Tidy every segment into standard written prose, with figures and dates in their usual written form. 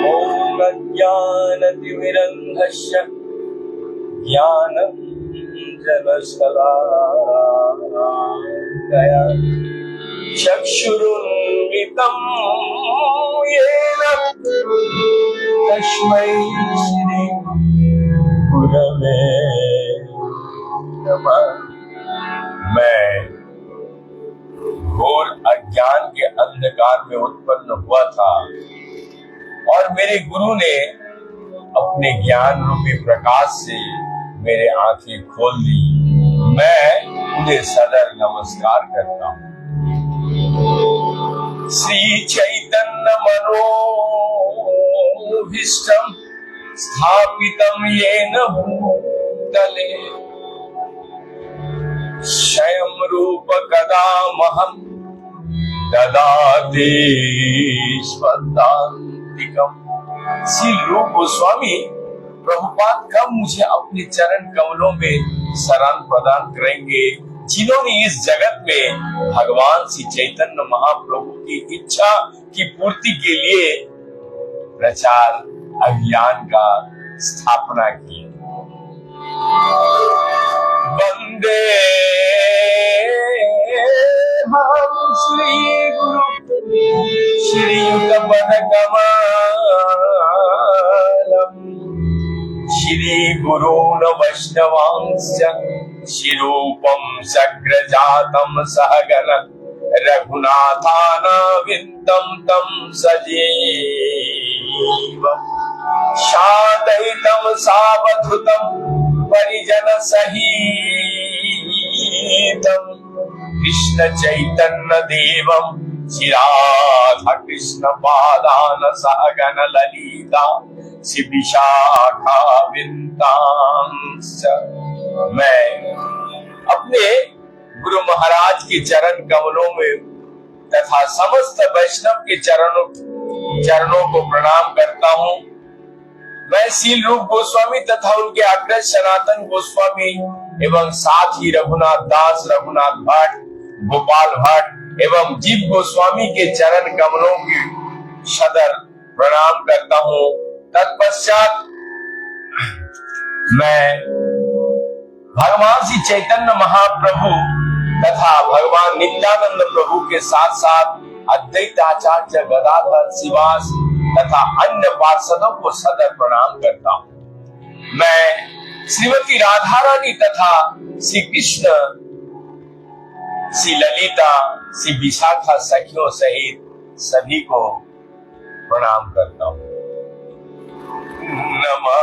ओम अज्ञानतिमिरन्धस्य ज्ञानाञ्जनशलाकया चक्षुरुन्मिलितं येन तस्मै श्री गुरवे नमः। मैं घोर अज्ञान के अंधकार में उत्पन्न हुआ था और मेरे गुरु ने अपने ज्ञान रूपी प्रकाश से मेरे आंखें खोल दी। मैं उन्हें सदर नमस्कार करता हूँ। श्री चैतन्य मनोभीष्टं स्थापितं येन भूतले स्वयं रूप कदामहं ददाति स्वदान्तिकम्। श्री रूप गोस्वामी प्रभुपाद कब मुझे अपने चरण कमलों में शरण प्रदान करेंगे, जिन्होंने इस जगत में भगवान श्री चैतन्य महाप्रभु की इच्छा की पूर्ति के लिए प्रचार अभियान का स्थापना की। वंदे हम श्री गुरु श्रीयुत पदकमलम् श्री गुरून् वैष्णवांश्च शिरूपं सग्रजातं सहगण रघुनाथानाविन्दं तं सजीवम् शान्तहितं सावधूतं परिजन सहितं कृष्ण चैतन्य देवं श्री राधा कृष्ण पादान सहगण ललिता श्री विशाखा विंदांश। मैं अपने गुरु महाराज के चरण कमलों में तथा समस्त वैष्णव के चरणों को प्रणाम करता हूँ। मैं शील रूप गोस्वामी तथा उनके अग्रज सनातन गोस्वामी एवं साथ ही रघुनाथ दास, रघुनाथ भट्ट, गोपाल भट्ट एवं जीव गोस्वामी के चरण कमलों की सदर प्रणाम करता हूँ। तत्पश्चात मैं भगवान श्री चैतन्य महाप्रभु तथा भगवान नित्यानंद प्रभु के साथ साथ अद्वैत आचार्य गदाधर श्रीवास तथा अन्य पार्षदों को सदर प्रणाम करता हूँ। मैं श्रीमती राधा रानी तथा श्री कृष्ण, श्री ललिता, श्री विशाखा सखियों सहित सभी को प्रणाम करता हूँ। नमो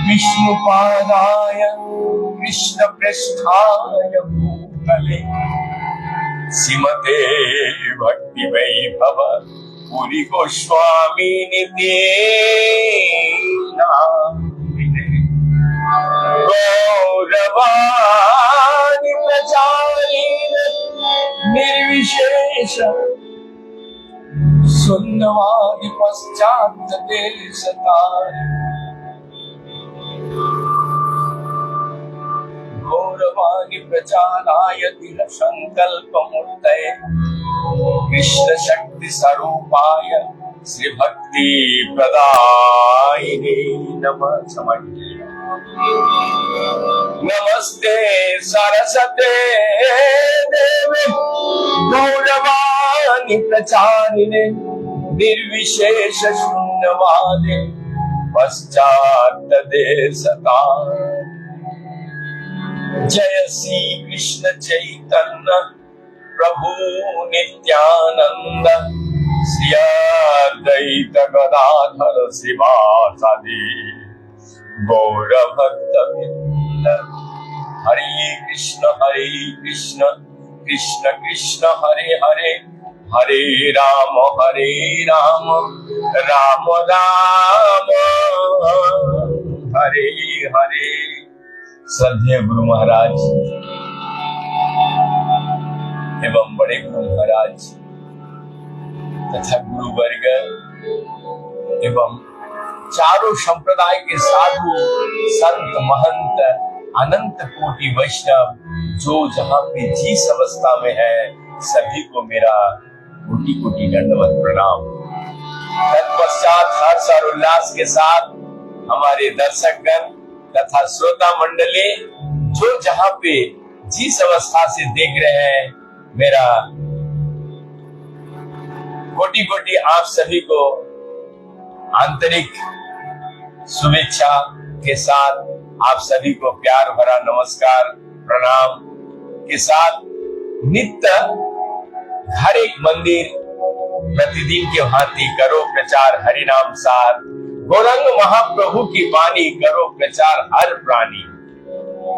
विष्णुपादाय कृष्ण पृष्ठाय भूतले श्रीमते भक्ति वैभव पुरी गोस्वामी निते गौरवाणि प्रचारेण निर्विशेष शून्यवादि पश्चात् देशतारि गौरवाणि प्रचाराय दृढ़ संकल्पमूर्तये कृष्ण शक्ति स्वरूपाय श्री भक्ति प्रदायिने नमः। नमस्ते सरस्वते देवे गौरवाणि प्रचारिणे निर्विशेष शून्यवादे पश्चात् देशतारि। जय श्री कृष्ण चैतन्य प्रभु नित्यानंद श्री अद्वैत गदाधर श्रीवासादि गौर भक्तवृंद। हरे कृष्ण कृष्ण कृष्ण हरे हरे, हरे राम राम राम हरे हरे। श्रद्धेय गुरु महाराज एवं बड़े गुरु महाराज तथा गुरु वर्ग एवं चारों संप्रदाय के साधु संत महंत अनंत कोटि वैष्णव जो जहाँ पे जिस अवस्था में है सभी को मेरा कोटि कोटि दंडवत प्रणाम। तत्पश्चात हर्ष और उल्लास के साथ हमारे दर्शकगण तथा श्रोता मंडली जो जहाँ पे जिस अवस्था से देख रहे हैं मेरा कोटि कोटि आप सभी को आंतरिक शुभेच्छा के साथ आप सभी को प्यार भरा नमस्कार प्रणाम के साथ नित्य हर एक मंदिर प्रतिदिन के भांति करो प्रचार हरि नाम सार, गौरंग महाप्रभु की वाणी करो प्रचार हर प्राणी।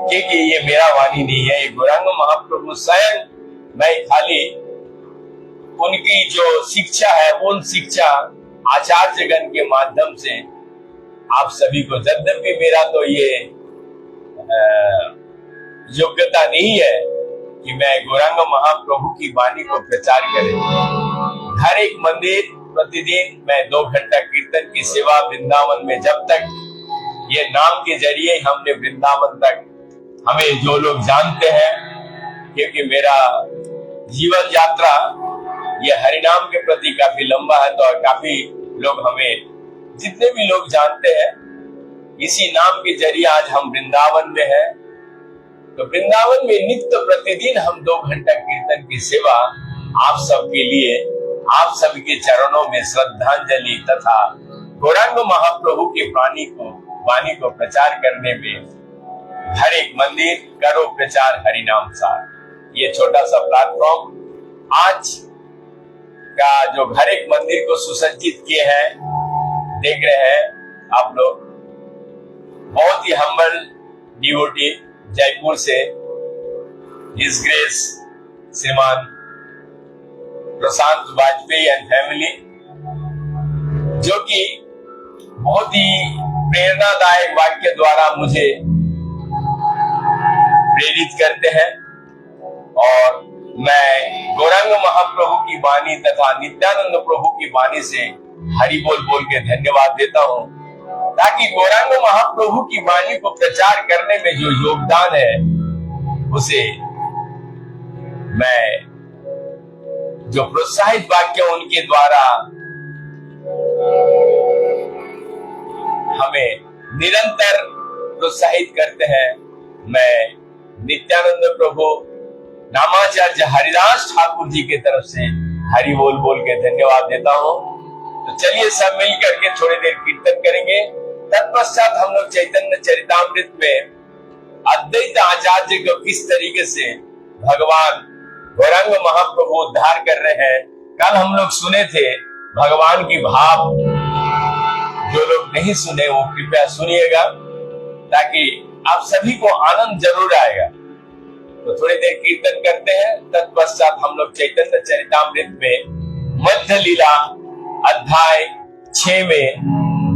क्योंकि ये मेरा वाणी नहीं है, ये गौरंग महाप्रभु स्वयं, मैं खाली उनकी जो शिक्षा है उन शिक्षा आचार्य गण के माध्यम से आप सभी को, यद्यपि मेरा तो ये योग्यता नहीं है कि मैं गौरांग महाप्रभु की वाणी को प्रचार करें। हर एक मंदिर प्रतिदिन मैं 2 घंटा कीर्तन की सेवा वृंदावन में, जब तक ये नाम के जरिए हमने वृंदावन तक हमें जो लोग जानते हैं, क्योंकि मेरा जीवन यात्रा ये हरिनाम के प्रति काफी लंबा है, तो काफी लोग हमें जितने भी लोग जानते हैं इसी नाम के जरिए आज हम वृंदावन में हैं। तो वृंदावन में नित्य प्रतिदिन हम 2 घंटा कीर्तन की सेवा आप सबके लिए, आप सबके चरणों में श्रद्धांजलि तथा गौरांग महाप्रभु के वाणी को प्रचार करने में हर एक मंदिर करो प्रचार हरि नाम सार, ये छोटा सा प्लेटफॉर्म आज का जो हर एक मंदिर को सुसज्जित किए हैं देख रहे हैं आप लोग। बहुत ही हम्बल डिवोटी जयपुर से हिज ग्रेस श्रीमान प्रशांत वाजपेयी एंड फैमिली, जो कि बहुत ही प्रेरणादायक वाक्य द्वारा मुझे प्रेरित करते हैं और मैं गौरांग महाप्रभु की वाणी तथा नित्यानंद प्रभु की वाणी से हरि बोल बोल के धन्यवाद देता हूँ, ताकि गौरांग महाप्रभु की वाणी को प्रचार करने में जो योगदान है उसे मैं जो प्रोत्साहित वाक्य उनके द्वारा हमें निरंतर प्रोत्साहित करते हैं, मैं नित्यानंद प्रभु नामाचार्य हरिदास ठाकुर जी की तरफ से हरि बोल बोल के धन्यवाद देता हूँ। तो चलिए सब मिल करके थोड़ी देर कीर्तन करेंगे। तत्पश्चात हम लोग चैतन्य चरितामृत में अद्वैत आचार्य को किस तरीके से भगवान गौरांग महाप्रभु उद्धार कर रहे हैं, कल हम लोग सुने थे भगवान की भाव। जो लोग नहीं सुने वो कृपया सुनिएगा, ताकि आप सभी को आनंद जरूर आएगा। तो थोड़ी देर कीर्तन करते हैं, तत्पश्चात हम लोग चैतन्य चरितामृत में मध्य लीला अध्याय 6 में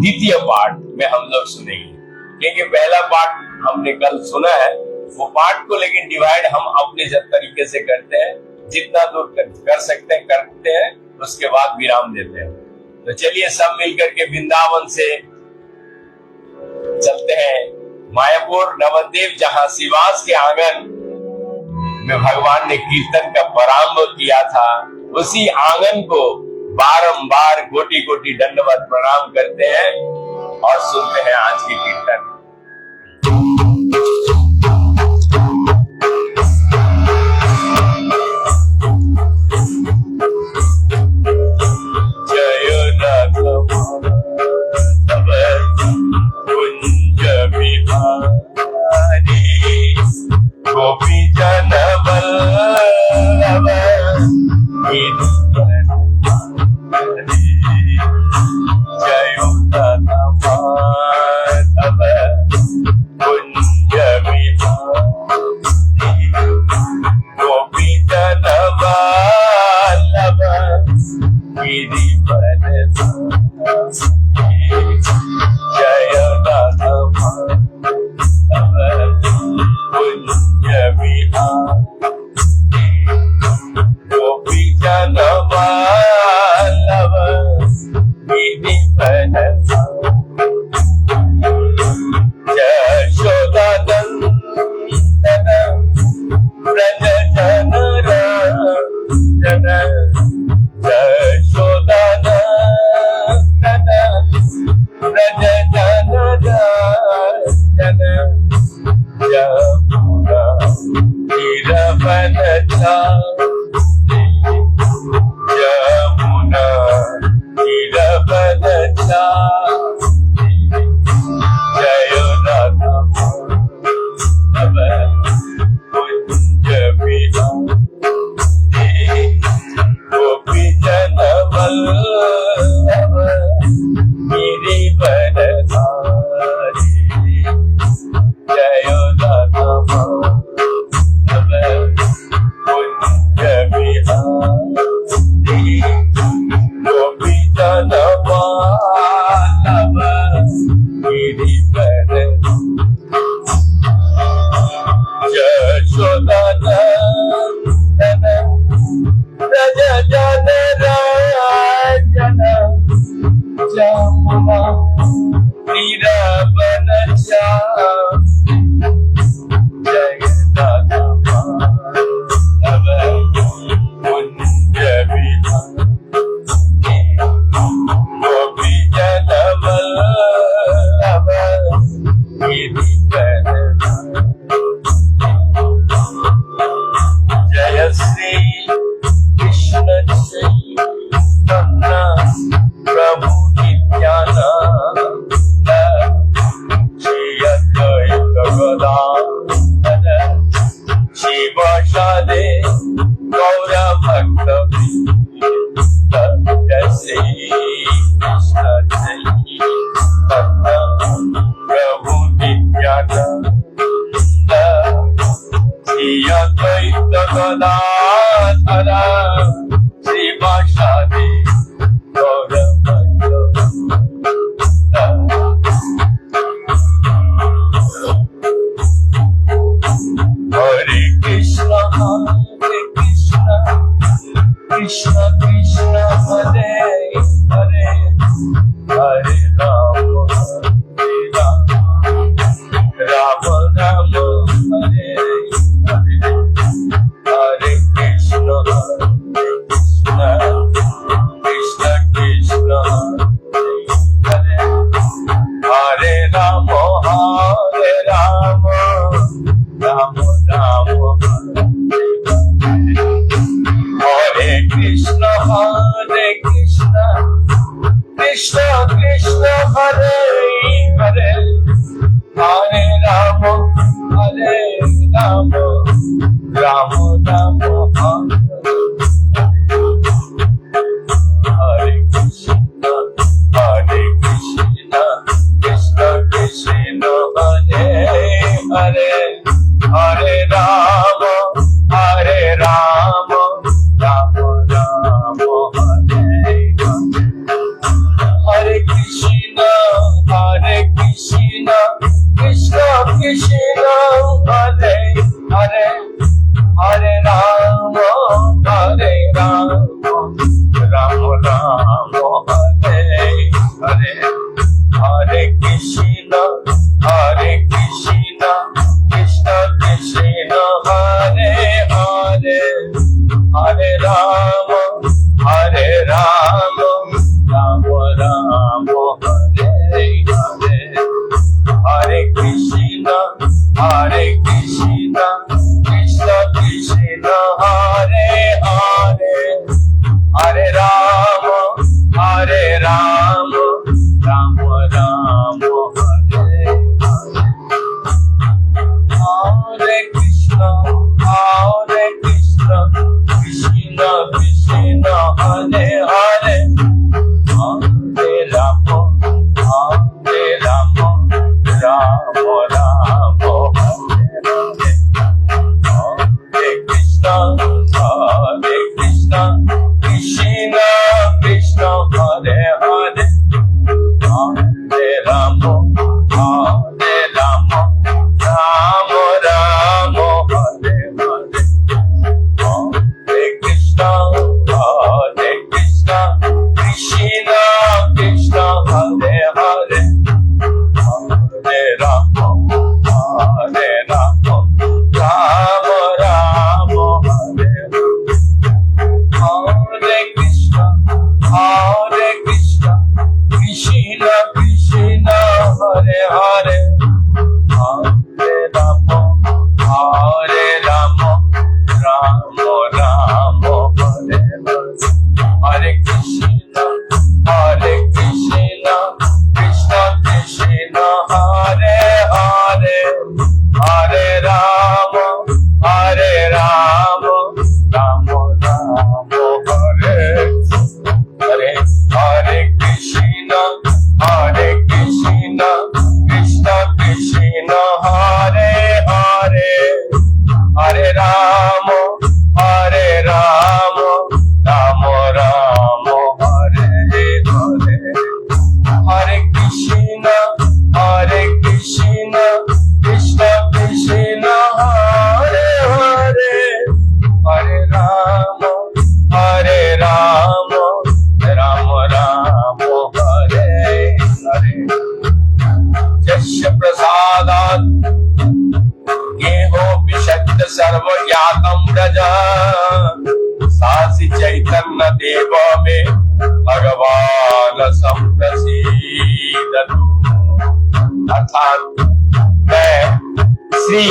द्वितीय पाठ में हम लोग सुनेंगे। क्योंकि पहला पाठ हमने कल सुना है, वो पाठ को लेकिन डिवाइड हम अपने तरीके से करते हैं, जितना दूर कर सकते हैं करते हैं, उसके बाद विराम देते हैं। तो चलिए सब मिलकर के वृंदावन से चलते हैं मायापुर नवद्वीप, जहाँ शिवास के आंगन में भगवान ने कीर्तन का प्रारंभ किया था। उसी आंगन को बारंबार कोटि कोटि दंडवत प्रणाम करते हैं और सुनते हैं आज की कीर्तन। जय राघव कुंज बिहारी गोपी जन वल्लभ जय माधव कुंज बिहारी गोपी जन वल्लभ गिरिवर जय माधव कुंज बिहारी गोपी जन वल्लभ गिरिवर जमुना नीरवनचा जय दादा माधव कुंज विहार गोपी जनवल्लभ गिरिवर जय श्री कृष्ण चैतन्य प्रभु नित्यानंद श्री अद्वैत गदाधर शिवासादि गौर भक्तवृंद जय श्री कृष्ण चैतन्य प्रभु नित्यानंद श्री अद्वैत गदाधर शिवासादि गौर Hare Krishna, Krishna Krishna, Hare Hare, Hare Rama, Hare Rama, Rama Rama, Hare Hare, Hare Krishna, Krishna Krishna, Hare Hare, Hare Rama, Hare Rama, Rama Rama, Hare Krishna, Krishna Krishna, Hare Hare, Hare Rama, Hare Rama, Rama Rama, Hare Krishna, Krishna Krishna, Hare Hare, Hare Rama, Hare Rama, Rama Rama, Hare Hare Krishna, Krishna Krishna, Hare Hare, Hare Rama, Hare Rama, Rama Rama, Hare Hare, Hare Krishna, Krishna Krishna, Hare Hare, Hare Rama, Hare Rama, Rama Rama, Hare Hare, Hare Krishna. प्रजा सासी चैतन्य देव में भगवान संप्रसीदतु। अर्थात मैं श्री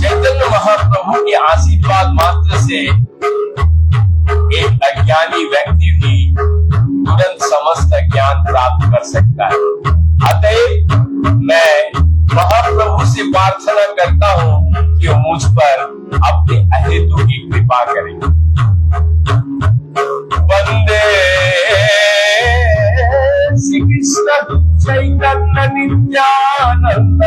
चैतन्य महाप्रभु के आशीर्वाद मात्र से एक अज्ञानी व्यक्ति भी तुरंत समस्त ज्ञान प्राप्त कर सकता है। अतएव मैं महाप्रभु से प्रार्थना करता हूँ कि वो मुझ पर अपने अहेतु की कृपा करें। वंदे श्री कृष्ण चैतन्य नित्यानंद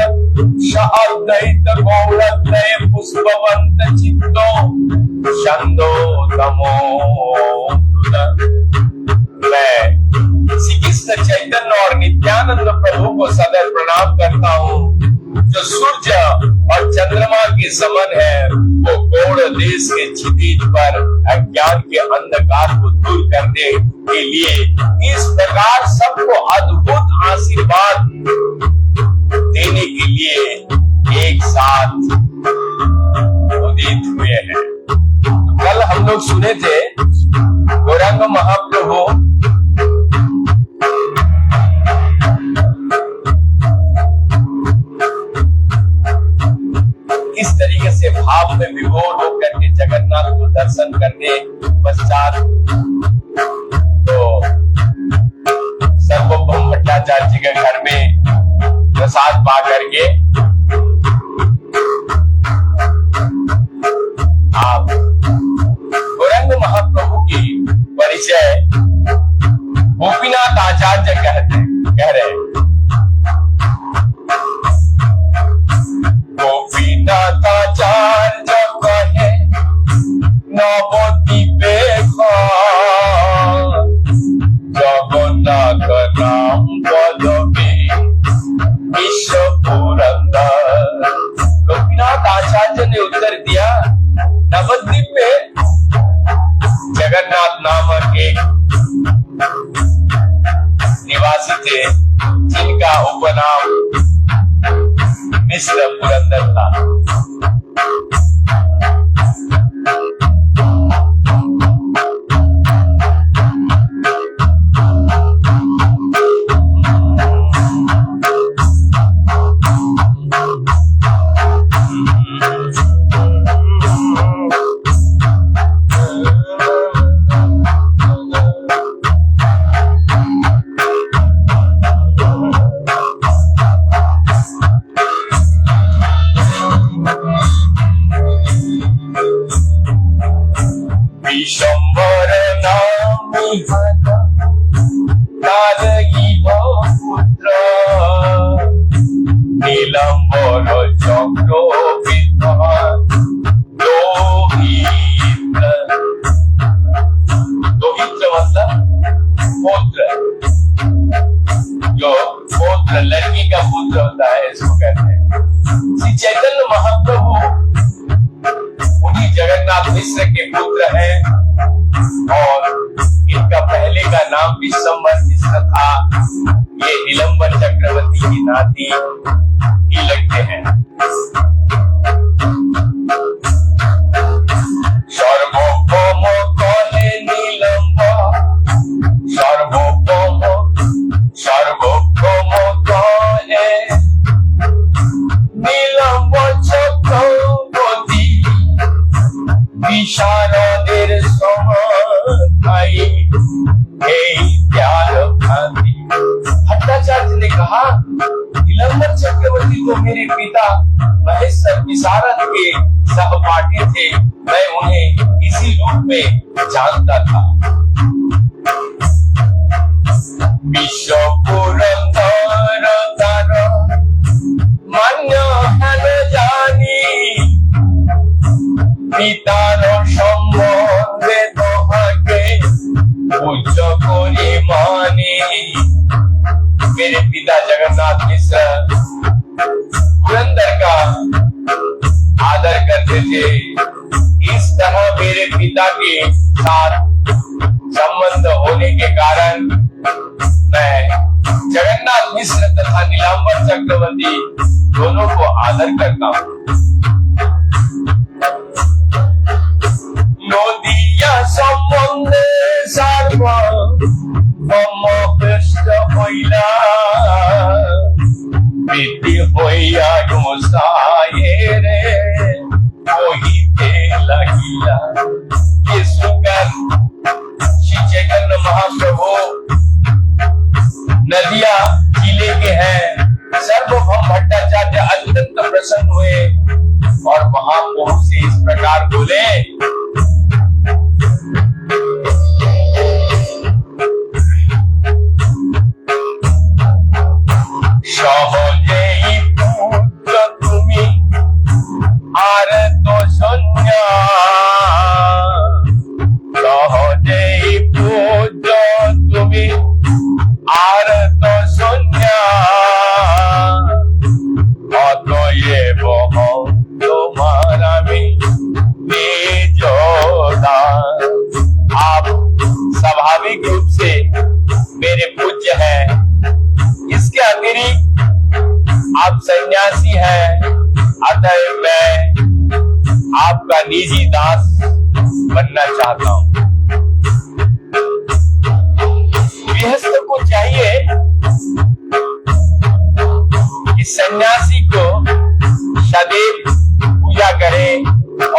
शाद्वैत गौरत्रय पुष्पवंत चित्तो छंदो तमो। मैं श्री कृष्ण चैतन्य और नित्यानंद प्रभु को सदैव प्रणाम करता हूँ, जो सूर्य और चंद्रमा के समान है। वो गौड़ देश के क्षितिज पर अज्ञान के अंधकार को दूर करने के लिए इस प्रकार सबको अद्भुत आशीर्वाद देने के लिए एक साथ उदित हुए हैं। कल हम लोग सुने थे गौरांग महाप्रभु इस तरीके से भाव में विभोर होकर के जगन्नाथ को दर्शन करने पश्चात तो सर्वभौम भट्टाचार्य जी के घर में प्रसाद पा करके आप गौरांग महाप्रभु की परिचय गोपीनाथ आचार्य कह रहे गोपीनाथ आचार्य कहे नवद्वीपे जगन्नाथ नाम पदवे विश्व पुरंदर। गोपीनाथ आचार्य ने उत्तर दिया, नवद्वीप में जगन्नाथ नामक एक निवासी थे जिनका उपनाम मिश्र पुरंदर था। विशंबर नामी पुत्र नीलंबर चक्र दोहित्र मतलब पुत्र, जो पुत्र लड़की का पुत्र होता है इसको कहते हैं। श्री चैतन्य महाप्रभु उन्हीं जगन्नाथ मिश्र के पुत्र हैं और इनका पहले का नाम विशंबर मिश्र था। ये नीलंबर चक्रवर्ती की नाती ही लगते हैं। सर्वभौम कहे नीलंबर सर्वभौम कहे नीलंबर चक्रवर्ती विशारদের समाई हे प्यार भांति। भट्टाचार्य ने कहा, नीलंबर चक्रवर्ती तो मेरे पिता महेश विशारद के सहपाठी थे, मैं उन्हें इसी रूप में जानता था। विश्व पुरंदर तार मान्य हन जानी पितार सम्बन्धे तोहाके उच्च करि मानी। मेरे पिता जगन्नाथ मिश्र पुरंदर का आदर करते थे। इस तरह मेरे पिता के साथ संबंध होने के कारण मैं जगन्नाथ मिश्र तथा नीलांबर चक्रवर्ती दोनों को आदर करता हूँ। সম্বন্ধে সর্ব কৃষ্ণ হইলা প্রীতি হইয়া গোসায়ে রে কহিতে লাগিলা। ये सुनकर श्री चैतन्य महाप्रभु नदिया जिले के हैं सर्वभौम भट्टाचार्य अत्यंत प्रसन्न हुए और महाप्रभु से इस प्रकार बोले, সহজেই পুত্র তুমি আর তো সন্ধ্যা, সহজেই পুত্র তুমি আর তো সন্ধ্যা, অতএব তোমার আমি নিজ দান। आप स्वाभाविक रूप से मेरे पूज्य हैं, इसके अतिरिक्त आप सन्यासी हैं, अतः मैं आपका निजी दास बनना चाहता हूं। गृहस्थ को चाहिए कि सन्यासी को सदैव पूजा करे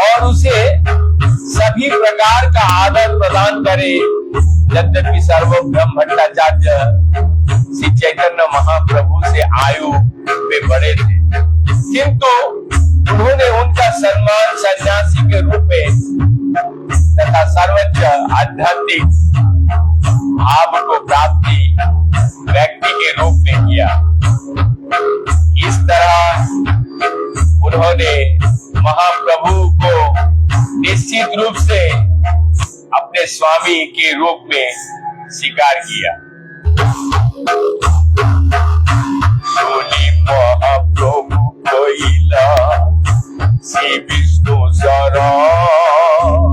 और उसे सभी प्रकार का आदर प्रदान करे। यद्यपि सर्वभौम भट्टाचार्य श्री चैतन्य महाप्रभु से आयु में बड़े थे, किंतु उन्होंने उनका सम्मान सन्यासी के रूप में तथा सर्वोच्च आध्यात्मिक भाव को प्राप्ति व्यक्ति के रूप में किया। इस तरह उन्होंने महाप्रभु को निश्चित रूप से अपने स्वामी के रूप में स्वीकार किया। सोनी महाप्रभु कोइला श्री विष्णु शरण,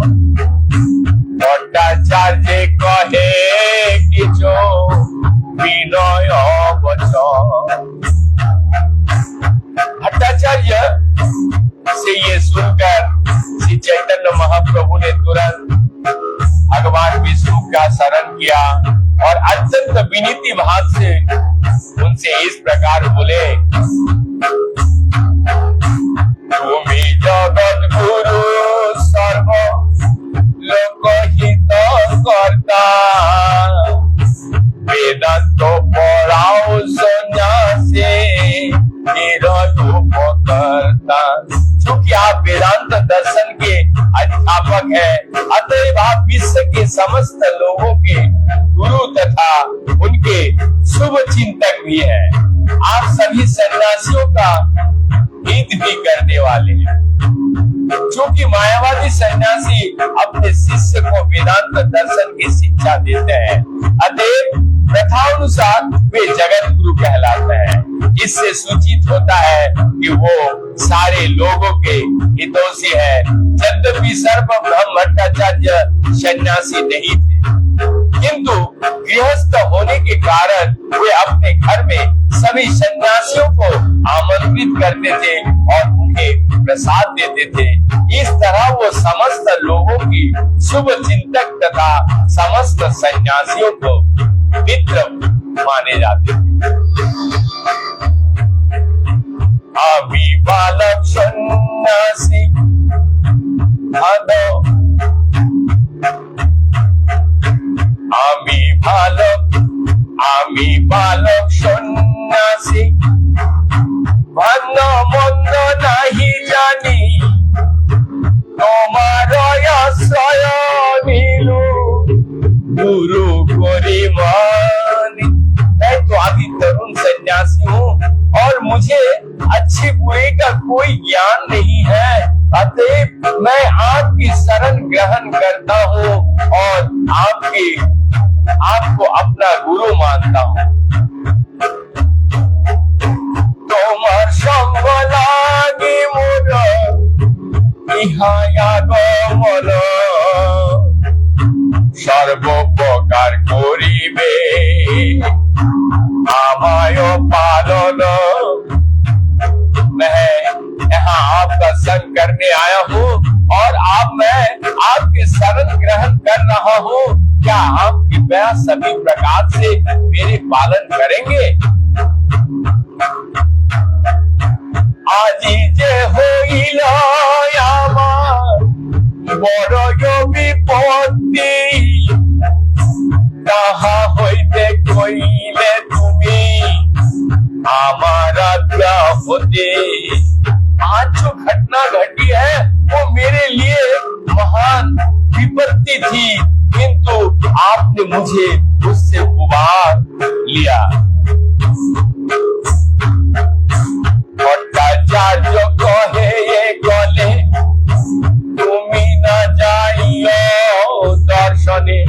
भट्टाचार्य कहे किछो विनय वचन। भट्टाचार्य से ये सुनकर श्री चैतन्य महाप्रभु ने तुरंत भगवान विष्णु का शरण किया और अत्यंत विनीति भाव से उनसे इस प्रकार बोले, तुमी जगत गुरु सर्व लोकहित कर्ता, वेदांत पढ़ाओ सन्यासी निरतोपकर्ता। क्योंकि आप वेदांत दर्शन के अध्यापक हैं, अतएव आप विश्व के समस्त लोगों के गुरु तथा उनके शुभ चिंतक भी हैं। आप सभी सन्यासियों का हित भी करने वाले हैं। क्योंकि मायावादी सन्यासी अपने शिष्य को वेदांत दर्शन की शिक्षा देते हैं, अतएव प्रथानुसार वे जगत गुरु कहलाते हैं। इससे सूचित होता है कि वो सारे लोगों के हितोषी है। यद्यपि सर्वभौम भट्टाचार्य सन्यासी नहीं थे, किंतु गृहस्थ होने के कारण वे अपने घर में सभी सन्यासियों को आमंत्रित करते थे और उन्हें प्रसाद देते थे। इस तरह वो समस्त लोगों की शुभ चिंतक तथा समस्त सन्यासियों को मित्र माने जाते थे। अभी बालक सन्यासी আমি বালক সন্ন্যাসী, ভালো মন্দ নাহি জানি, তোমার আশ্রয় নিলু गुरु गोरी मानी। मैं तो अभी तरुण सन्यासी हूँ और मुझे अच्छी बुरे का कोई ज्ञान नहीं है, अतएव मैं आपकी शरण ग्रहण करता हूँ और आपको अपना गुरु मानता हूँ। তোমার সঙ্গ লাগি মোর ইহায়া গমন, সর্বোপকার করিবে আমায় পালন। मैं यहाँ आपका संग करने आया हूँ और मैं आपके शरण ग्रहण कर रहा हूँ, क्या आप कृपया सभी प्रकार से मेरे पालन करेंगे? আজি যে হইল আমার বড় বিপত্তি, তাহা হইতে কইলে তুমি हमारा क्या होते। आज जो घटना घटी है वो मेरे लिए महान विपत्ति थी, किंतु आपने मुझे उससे उबार लिया। भट्टाचार्य कहे ये गले তুমি না যাইও দর্শনে,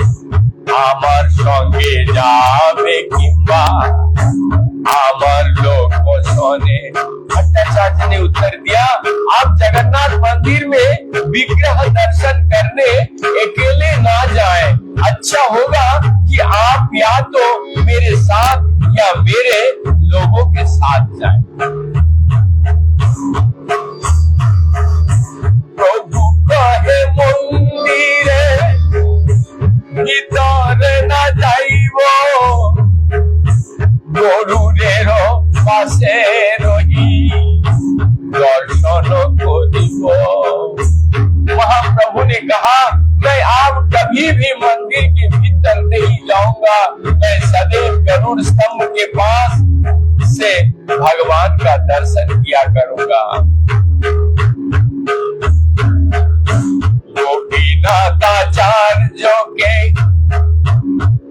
আমার সঙ্গে যাবে কিংবা আমার लोक सुने। भट्टाचार्य ने उत्तर दिया, आप जगन्नाथ मंदिर में विग्रह दर्शन करने अकेले ना जाएं। अच्छा होगा कि आप या तो मेरे साथ या मेरे लोगों के साथ जाएं। प्रभु कहे मंदिरे भीतर ना जाइबो, গরুরের পাশে রহি দর্শন করিব। महाप्रभु ने कहा, मैं आप कभी भी मंदिर के भीतर नहीं जाऊंगा, मैं सदैव गरुड़ स्तंभ के पास से भगवान का दर्शन किया करूंगा। गोपीनाथाचार्य के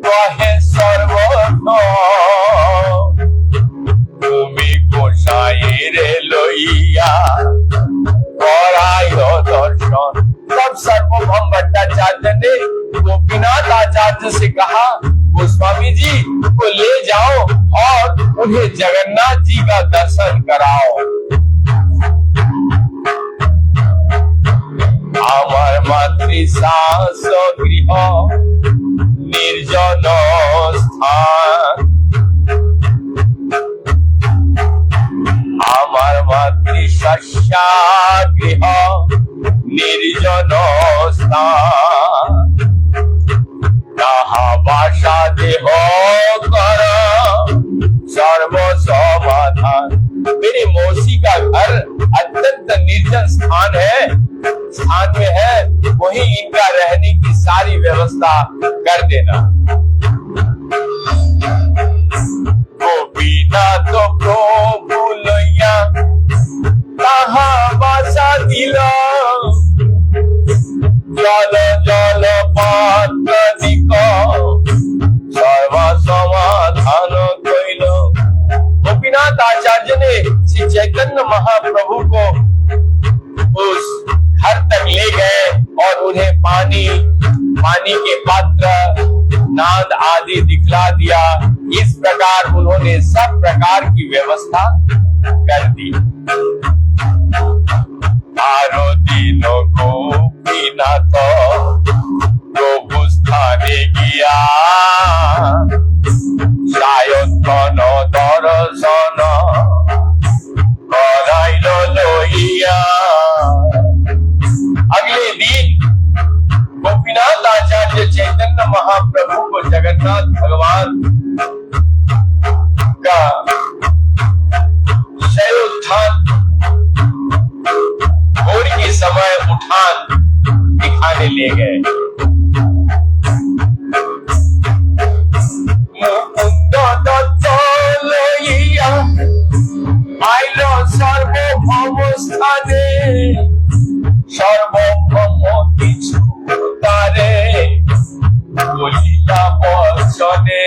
कहे सर्वध তুমি গোসাইয়ের লইয়া करायो दर्शन। तब सर्वभौम भट्टाचार्य ने गोपीनाथ आचार्य से कहा, गोस्वामी जी को ले जाओ और उन्हें जगन्नाथ जी का दर्शन कराओ। আমার মাতৃশাস গৃহ निर्जन स्थान, আমার মাতৃশস্যা গৃহ निर्जन स्थान, তাহা বাসা দেহ कर सर्व समाधान। मेरी मौसी का घर अत्यंत निर्जन स्थान में है, वही इनका रहने की सारी व्यवस्था कर देना। गोपीनाथ प्रभु लैया ताहा बासा दिल, जल जल पात्र दिक सर्व समाधान कइल। गोपीनाथ आचार्य ने श्री चैतन्य महाप्रभु को उस घर तक ले गए और उन्हें पानी के पात्र, नाद आदि दिखला दिया। इस प्रकार उन्होंने सब प्रकार की व्यवस्था कर दी। आरो दिनो गोपीनाथ प्रभु स्थाने गया, सायंतन दर्शन कराइल लइया। अगले दिन गोपीनाथ आचार्य चैतन्य महाप्रभु को जगन्नाथ भगवान का शयोत्थान भोर के समय उठान दिखाने ले गए। मुकुंद दत्त लइया आइल सर्वभौम स्थाने, सर्वभौम किछु तारे बोलिया वचने।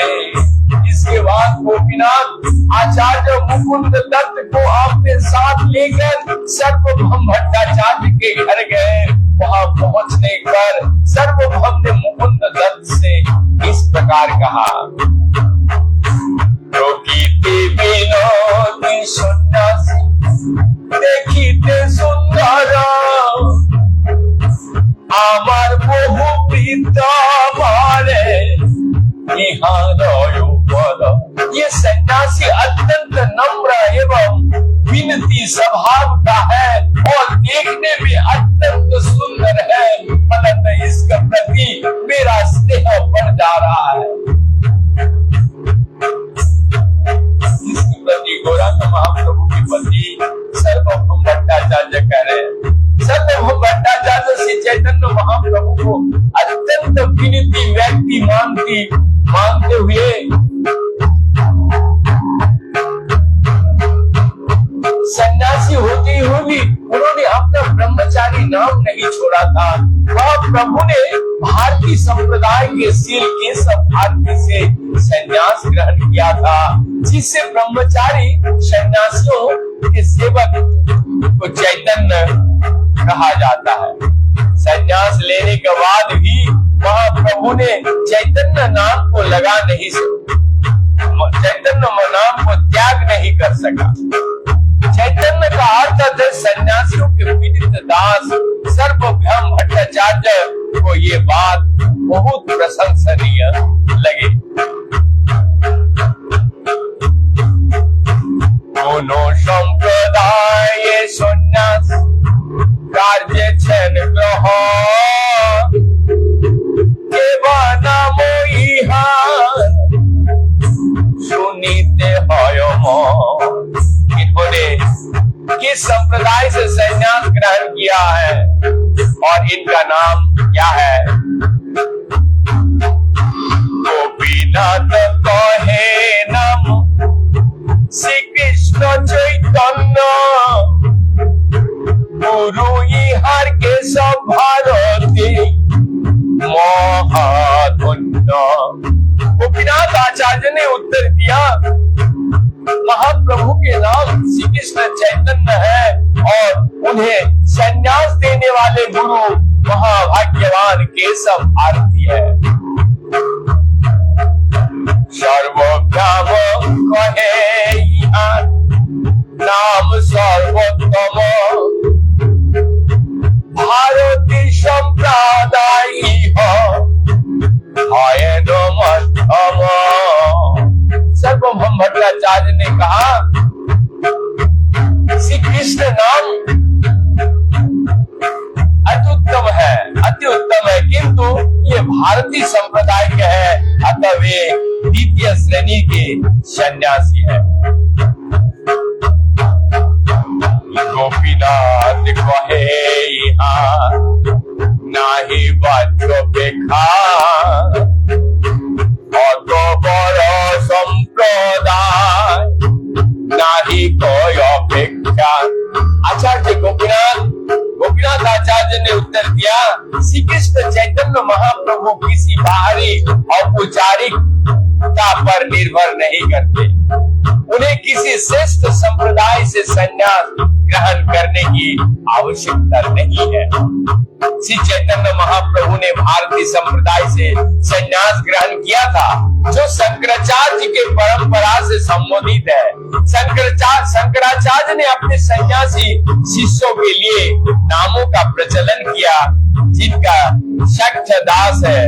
इसके बाद गोपीनाथ आचार्य मुकुंद दत्त को अपने साथ लेकर सर्वभौम भट्टाचार्य के घर गए। वहां पहुंचने पर सर्वभौम ने मुकुंद दत्त से इस प्रकार कहा, प्रकृति विनोदी सन्यासी देखिते सुंदर, আমার বহু প্রীত মারে इहार। ये सन्यासी अत्यंत नम्र एवं विनती स्वभाव का है और देखने में अत्यंत सुंदर है, परंतु इसके प्रति मेरा स्नेह बढ़ जा रहा है। इसके प्रति गौरांग महाप्रभु के पति सर्वभौम भट्टाचार्य कह रहे हैं, सर्वभौम भट्टाचार्य श्री चैतन्य महाप्रभु को अत्यंत विनती व्यक्ति मानते हुए सन्यासी होते हुए भी उन्होंने अपना ब्रह्मचारी नाम नहीं छोड़ा था। वह प्रभु ने भारतीय संप्रदाय के शील केशव भारती से सन्यास ग्रहण किया था, जिससे ब्रह्मचारी सन्यासियों के सेवक को चैतन्य कहा जाता है। सन्यास लेने के बाद भी महाप्रभु ने चैतन्य नाम को चैतन्य नाम को त्याग नहीं कर सका। चैतन्य का अर्थ है सन्यासियों के विदित दास। सर्वभौम भट्टाचार्य को ये बात बहुत प्रशंसनीय लगी। दोनों संप्रदाय सन्यास कार्य छन ग्रह सुनीते इन्होंने किस संप्रदाय से संन्यास ग्रहण किया है और इनका नाम क्या है? गोपीनाथ कहे नाम श्री कृष्ण चैतन्य गुरु हर के सब भारती महाधन्य। गोपीनाथ आचार्य ने उत्तर दिया, महाप्रभु के नाम श्री कृष्ण चैतन्य है और उन्हें संन्यास देने वाले गुरु महाभाग्यवान केशव भारती है। सर्वभ्याम कहे नाम सर्वोत्तम भारती संप्रदाय मध्यम। सर्वभौम भट्टाचार्य ने कहा श्री कृष्ण नाम अति उत्तम है, किंतु ये भारतीय संप्रदाय के है, अतः वे द्वितीय श्रेणी के सन्यासी है। गोपीनाथ कहे नाही बाजो बेखा অত বড় সম্প্রদায় নাহি कोई अपेक्षा। आचार्य गोपीनाथ आचार्य ने उत्तर दिया, श्री कृष्ण चैतन्य महाप्रभु किसी बाहरी औपचारिकता पर निर्भर नहीं करते। उन्हें किसी श्रेष्ठ संप्रदाय से संन्यास ग्रहण करने की आवश्यकता नहीं है। श्री चैतन्य महाप्रभु ने भारतीय संप्रदाय से संन्यास ग्रहण किया था, जो शंकराचार्य के परंपरा से संबोधित है। शंकराचार्य ने अपने सन्यासी शिष्यों के लिए नामों का प्रचलन किया, जिनका शक्त दास है।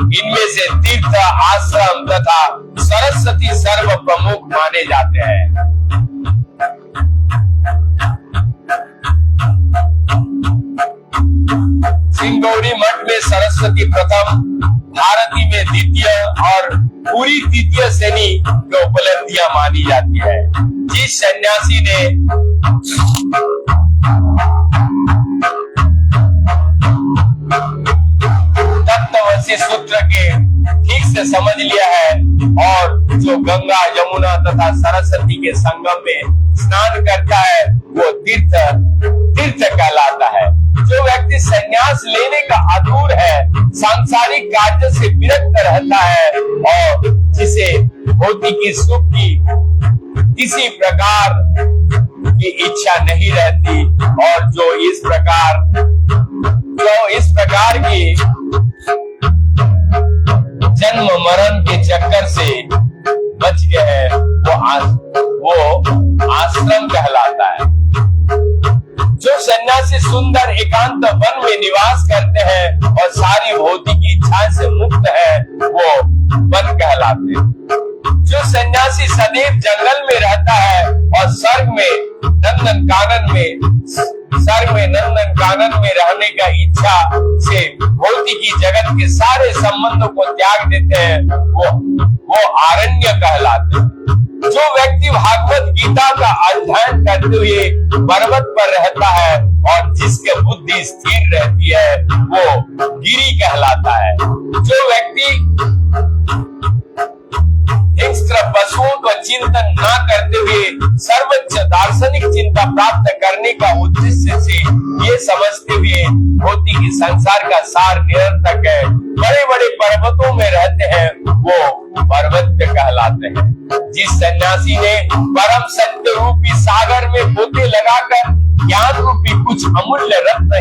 इनमें से तीर्थ आश्रम तथा सरस्वती सर्व प्रमुख माने जाते हैं। सिंगौड़ी मठ में सरस्वती प्रथम, भारती में द्वितीय और पूरी तृतीय श्रेणी की उपलब्धियां मानी जाती है। जिस सन्यासी ने तत्वसी सूत्र के ठीक से समझ लिया है और जो गंगा यमुना तथा सरस्वती के संगम में स्नान करता है वो तीर्थ कहलाता है। जो व्यक्ति संन्यास लेने का आतुर है, सांसारिक कार्य से विरक्त रहता है और जिसे भौतिकी सुख की किसी प्रकार की इच्छा नहीं रहती और जो इस प्रकार की जन्म मरण के चक्कर से बच गए, वो आश्रम कहलाता है। जो सन्यासी सुंदर एकांत वन में निवास करते हैं और सारी भौतिक इच्छा से मुक्त है, वो वन कहलाते हैं। जो सन्यासी सदैव जंगल में रहता है और स्वर्ग में नंदन कानन में स्वर्ग में नंदन कानन में रहने का इच्छा से भौतिकी जगत के सारे संबंधों को त्याग देते हैं, वो आरण्य कहलाते हैं। जो व्यक्ति भागवत गीता का अध्ययन करते हुए पर्वत पर रहता है और जिसके बुद्धि स्थिर रहती है, वो गिरी कहलाता है। जो व्यक्ति हिंस्र पशुओं का चिंतन न करते हुए सर्वोच्च दार्शनिक चिंता प्राप्त करने का उद्देश्य से ये समझते हुए भौतिक संसार का सार निरर्थक है, बड़े बड़े पर्वतों में रहते हैं, वो पर्वत कहलाते हैं। जिस सन्यासी ने परम सत्य रूपी सागर में गोते लगाकर ज्ञान रूपी कुछ अमूल्य रत्न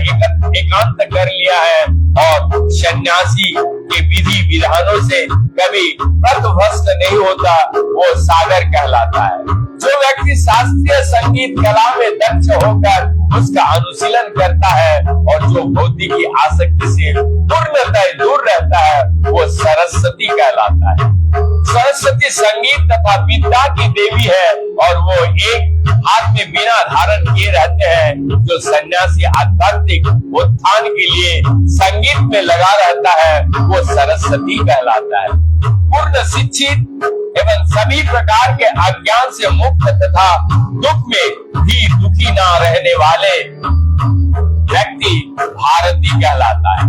एकांत कर लिया है और सन्यासी के विधि विधानों से कभी पथभ्रष्ट नहीं होता, वो सागर कहलाता है। जो व्यक्ति शास्त्रीय संगीत कला में दक्ष होकर उसका अनुशीलन करता है और जो भौतिक की आसक्ति से पूर्णतः दूर रहता है, वो सरस्वती कहलाता है। सरस्वती संगीत तथा विद्या की देवी है और वो एक हाथ में बिना धारण किए रहते हैं। जो सन्यासी आध्यात्मिक उत्थान के लिए संगीत में लगा रहता है, वो सरस्वती कहलाता है। पूर्ण शिक्षित एवं सभी प्रकार के अज्ञान से मुक्त तथा दुख में भी दुखी ना रहने वाले व्यक्ति भारती कहलाता है।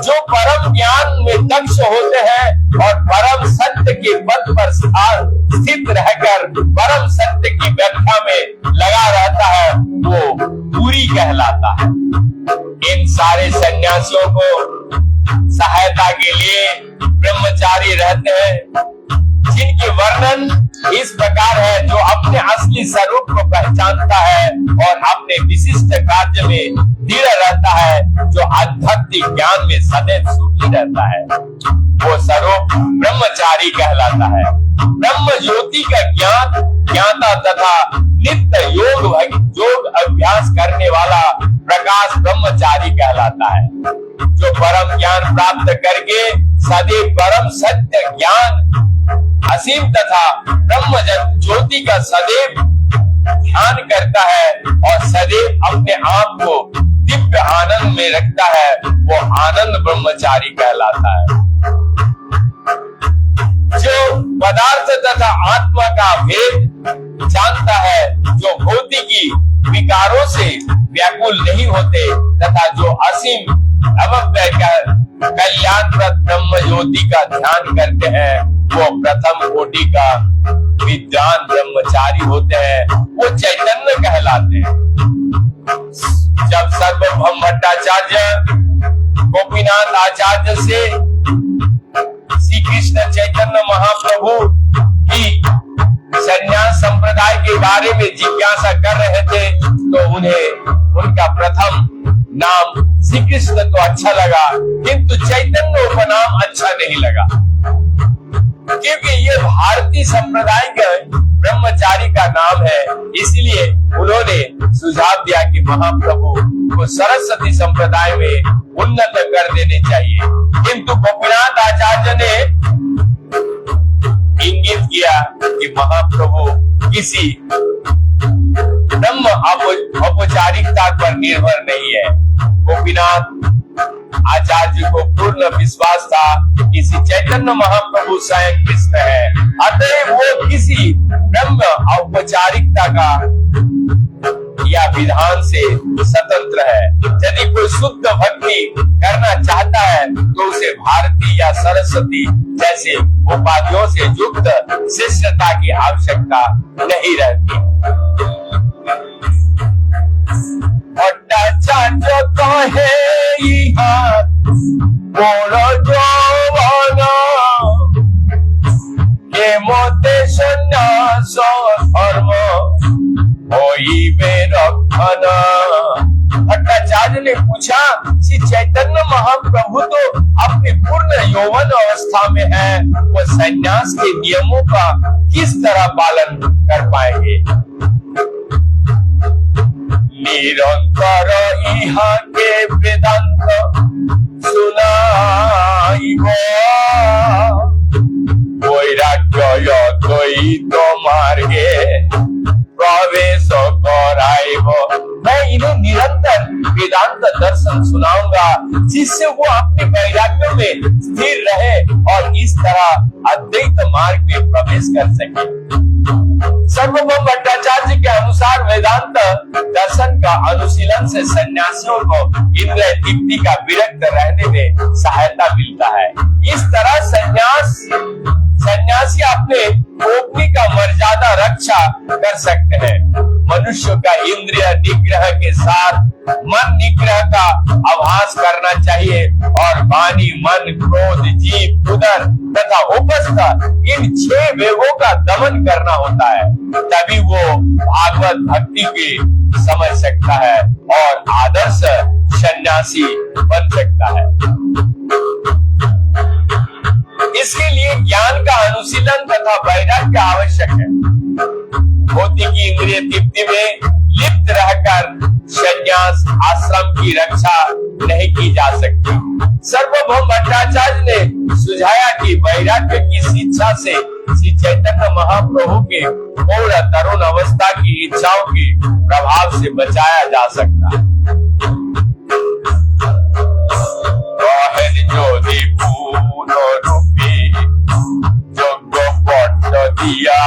जो परम ज्ञान में दक्ष होते हैं और परम सत्य के पद पर स्थित रहकर परम सत्य की व्याख्या में लगा रहता है, वो पूरी कहलाता है। इन सारे सन्यासियों को सहायता के लिए ब्रह्मचारी रहते हैं, जिनके वर्णन इस प्रकार है। जो अपने असली स्वरूप को पहचानता है और अपने विशिष्ट कार्य में दृढ़ रहता है, जो आध्यात्मिक ज्ञान में सदैव सुखी रहता है, वो स्वरूप ब्रह्मचारी कहलाता है। ब्रह्म ज्योति का ज्ञाता तथा नित्य योग अभ्यास करने वाला प्रकाश ब्रह्मचारी कहलाता है। जो परम ज्ञान प्राप्त करके सदैव परम सत्य ज्ञान असीम तथा ब्रह्म ज्योति का सदैव ध्यान करता है और सदैव अपने आप को दिव्य आनंद में रखता है, वो आनंद ब्रह्मचारी कहलाता है। जो पदार्थ तथा आत्मा का भेद जानता है, जो भौतिकी विकारों से व्याकुल नहीं होते तथा जो असीम अव्यय कल्याणप्रद ब्रह्म ज्योति का ध्यान करते हैं, वो प्रथम कोटि का विद्वान ब्रह्मचारी होते हैं, वो चैतन्य कहलाते हैं। जब सर्वभौम भट्टाचार्य गोपीनाथ आचार्य से श्री कृष्ण चैतन्य महाप्रभु की संन्यास संप्रदाय के बारे में जिज्ञासा कर रहे थे, तो उन्हें उनका प्रथम नाम श्री कृष्ण तो अच्छा लगा, किंतु चैतन्य उपनाम अच्छा नहीं लगा, क्योंकि ये भारतीय संप्रदाय के ब्रह्मचारी का नाम है। इसलिए उन्होंने सुझाव दिया कि महाप्रभु को सरस्वती संप्रदाय में उन्नत कर देने चाहिए, किंतु गोपीनाथ आचार्य ने इंगित किया कि महाप्रभु किसी ब्रह्म औपचारिकता पर निर्भर नहीं है। गोपीनाथ आचार्य को पूर्ण विश्वास था कि श्री चैतन्य महाप्रभु स्वयं कृष्ण है, अतः वो किसी ब्रह्म औपचारिकता का या विधान से स्वतंत्र है। यदि कोई शुद्ध भक्ति करना चाहता है तो उसे भारती या सरस्वती जैसे उपाधियों से युक्त शिष्यता की आवश्यकता नहीं रहती। भट्टाचार्य कहे बोलो जवाना के मोते सन्यास धर्म होइबे रखना। भट्टाचार्य ने पूछा, श्री चैतन्य महाप्रभु तो अपनी पूर्ण यौवन अवस्था में है, वो सन्यास के नियमों का किस तरह पालन कर पाएंगे? निरंतर इहा के वेदांत सुनाइब, वैराग्य द्वैत मार्गे प्रवेश कराइब। मैं इन्हें निरंतर वेदांत दर्शन सुनाऊंगा, जिससे वो अपने वैराग्य में स्थिर रहे और इस तरह अद्वैत मार्ग में प्रवेश कर सके। सर्वभौम भट्टाचार्य के अनुसार वेदांत दर्शन का अनुशीलन से सन्यासियों को इंद्रिय तृप्ति का विरक्त रहने में सहायता मिलता है। इस तरह सन्यासी अपने गोपनी का मर्यादा रक्षा कर सकते हैं। मनुष्य का इंद्रिय निग्रह के साथ मन निग्रह का अभ्यास करना चाहिए और वाणी, मन, क्रोध, जीभ, उदर तथा उपस्थ इन 6 वेगों का दमन करना होता है। तभी वो भागवत भक्ति की समझ सकता है और आदर्श सन्यासी बन सकता है। इसके लिए ज्ञान का अनुशीलन तथा वैराग्य आवश्यक है। भौतिक इंद्रिय तृप्ति में लिप्त रहकर संन्यास आश्रम की रक्षा नहीं की जा सकती। सर्वभौम भट्टाचार्य ने सुझाया कि वैराग्य की शिक्षा से श्री चैतन्य महाप्रभु के पूर्ण तरुण अवस्था की इच्छाओं के प्रभाव से बचाया जा सकता है। दिया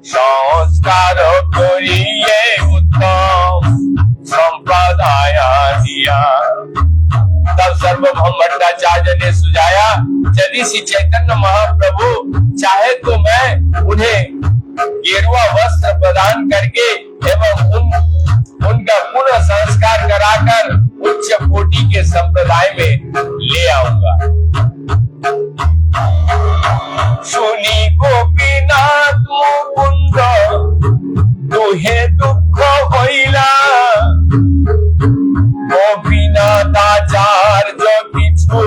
संस्कार करिए उत्तम संप्रदाय दिया। तब सर्वभौम भट्टाचार्य ने सुझाया, यदि श्री चैतन्य महाप्रभु चाहे तो मैं उन्हें गेरुआ वस्त्र प्रदान करके एवं उनका पुनः संस्कार कराकर उच्च कोटि के संप्रदाय में ले आऊंगा। सुनी गोपीनाथ मुकुंद तुहे दुख होइला, गोपीनाथ आचार्य किछु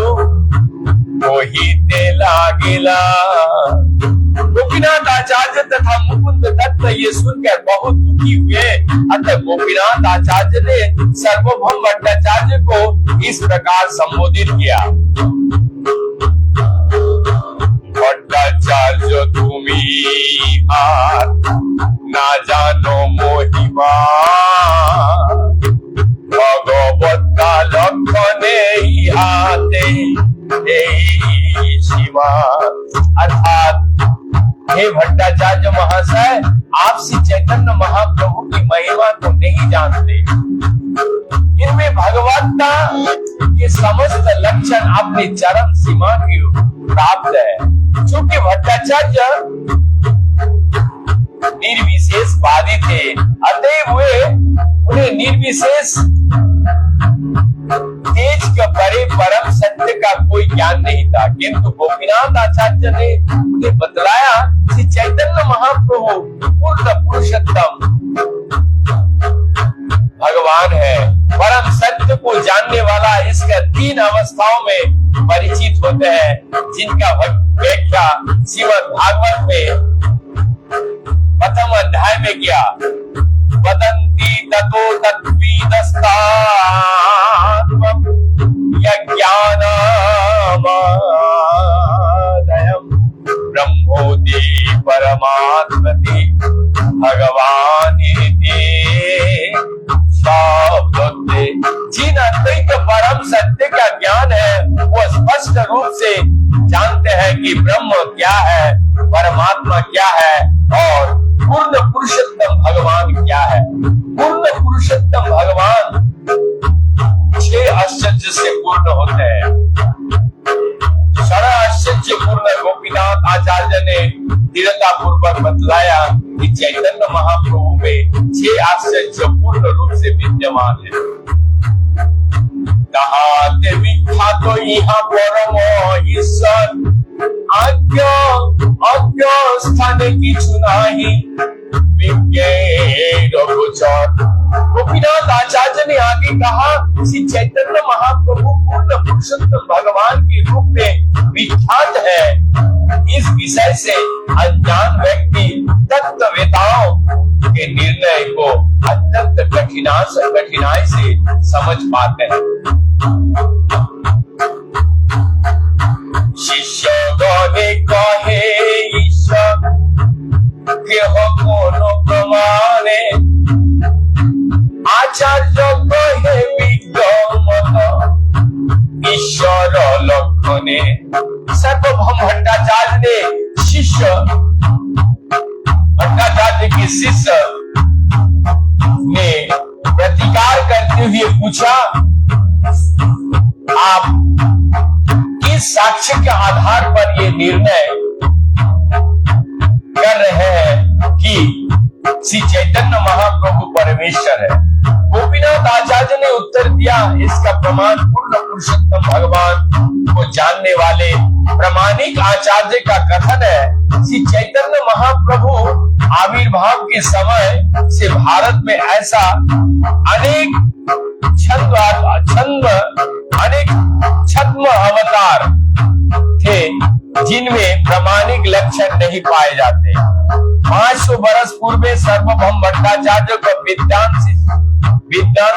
कहिते लागिला। गोपीनाथ आचार्य तथा मुकुंद दत्त ये सुनकर बहुत दुखी हुए। अतः गोपीनाथ आचार्य ने सर्वभौम भट्टाचार्य को इस प्रकार संबोधित किया, भट्टाचार्य तुम्ही आत ना जानो मोहिमा, भगवत का लक्षणे आते शिवा। अर्थात हे भट्टाचार्य महाशय, आप श्री चैतन्य महाप्रभु की महिमा को नहीं जानते। इनमें भगवत्ता के समस्त लक्षण अपनी चरम सीमा की प्राप्त है। चूंकि भट्टाचार्य निर्विशेषवादी थे, अतएव उन्हें निर्विशेष तेज के परे परम सत्य का कोई ज्ञान नहीं था। किंतु गोपीनाथ आचार्य ने उन्हें बतलाया कि चैतन्य महाप्रभु पूर्ण पुरुषोत्तम भगवान है। परम सत्य को जानने वाला इसका 3 अवस्थाओं में परिचित होते हैं, जिनका व्याख्या श्रीमद् भागवत में प्रथम अध्याय में किया। वदन्ति ततो तत्विदस्तात्मं यज्ञानामदयं ब्रह्मोति परमात्मति भगवानिति शब्दोक्ते। जिन अद्वैत परम सत्य का ज्ञान है, वो स्पष्ट रूप से जानते हैं कि ब्रह्म क्या है, परमात्मा क्या है और पूर्ण पुरुषोत्तम भगवान क्या है। पूर्ण पुरुषोत्तम भगवान 6 आश्चर्य से पूर्ण होते हैं। सारा आश्चर्य पूर्ण गोपीनाथ आचार्य ने दृढ़ता पूर्वक बतलाया कि चैतन्य महाप्रभु में 6 आश्चर्य पूर्ण रूप से विद्यमान है। कहाते विख्यात तो यहाँ परम ईश्वर आज्ञा स्थान किछु नाही गोपीनाथ आचार्य ने आगे कहा, श्री चैतन्य महाप्रभु पूर्ण पुरुषोत्तम भगवान के रूप में विख्यात है। इस विषय से अज्ञान व्यक्ति तत्ववेताओं के निर्णय को अत्यंत कठिनाई से समझ पाते हैं। शिष्य गणे कहे ईश्वर के हो हुए पूछा, आप किस साक्ष्य के आधार पर ये निर्णय कर रहे हैं कि श्री चैतन्य महाप्रभु परमेश्वर है? गोपीनाथ आचार्य ने उत्तर दिया, इसका प्रमाण पूर्ण पुरुषोत्तम भगवान को जानने वाले प्रामाणिक आचार्य का कथन है। श्री चैतन्य महाप्रभु आविर्भाव के समय से भारत में ऐसा अनेक छद्म अवतार थे जिनमें प्रामाणिक लक्षण नहीं पाए जाते। 500 वर्ष पूर्व सर्वभौम भट्टाचार्य को विद्वान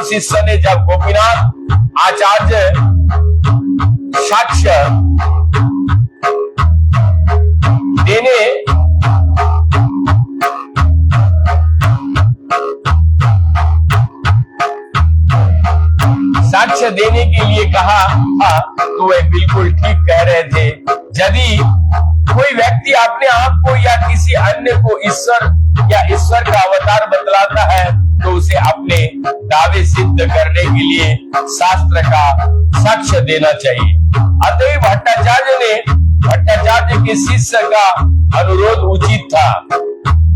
शिष्य ने जब गोपीनाथ आचार्य साक्ष्य देने के लिए कहा था तो वे बिल्कुल ठीक कह रहे थे। यदि कोई व्यक्ति अपने आप को या किसी अन्य को ईश्वर या ईश्वर का अवतार बतलाता है तो उसे अपने दावे सिद्ध करने के लिए शास्त्र का साक्ष्य देना चाहिए। अतएव भट्टाचार्य के शिष्य का अनुरोध उचित था।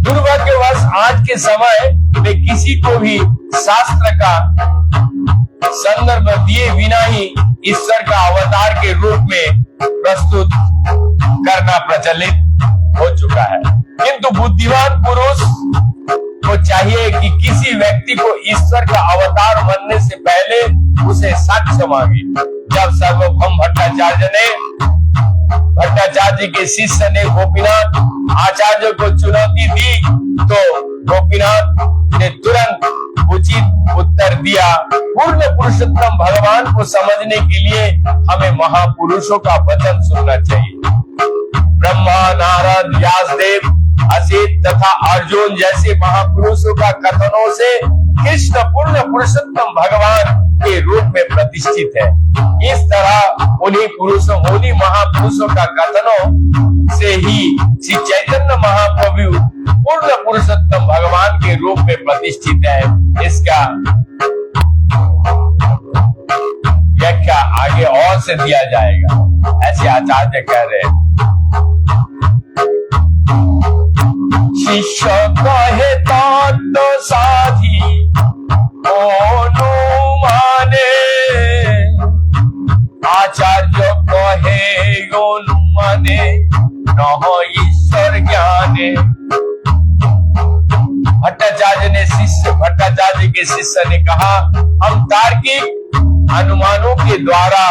दुर्भाग्यवश आज के समय में किसी को भी शास्त्र का संदर्भ दिए बिना ही ईश्वर का अवतार के रूप में प्रस्तुत करना प्रचलित हो चुका है। किंतु बुद्धिमान पुरुष को चाहिए कि किसी व्यक्ति को ईश्वर का अवतार बनने से पहले उसे साक्ष्य मांगे। जब सर्वभौम भट्टाचार्य के शिष्य ने गोपीनाथ आचार्य को चुनौती दी तो गोपीनाथ ने तुरंत उचित उत्तर दिया, पूर्ण पुरुषोत्तम भगवान को समझने के लिए हमें महापुरुषों का वचन सुनना चाहिए। ब्रह्मा, नारद, व्यासदेव, असित तथा अर्जुन जैसे महापुरुषों का कथनों से कृष्ण पूर्ण पुरुषोत्तम भगवान के रूप में प्रतिष्ठित है। इस तरह उन्हीं महापुरुषों का कथनों से ही श्री चैतन्य महाप्रभु पूर्ण पुरुषोत्तम भगवान के रूप में प्रतिष्ठित है। इसका व्याख्या आगे और से दिया जाएगा, ऐसे आचार्य कह रहे हैं। शिष्य कहे तत्व साधी माने, आचार्य कहे माने न ईश्वर ज्ञाने। भट्टाचार्य के शिष्य ने कहा, हम तार्किक अनुमानों के द्वारा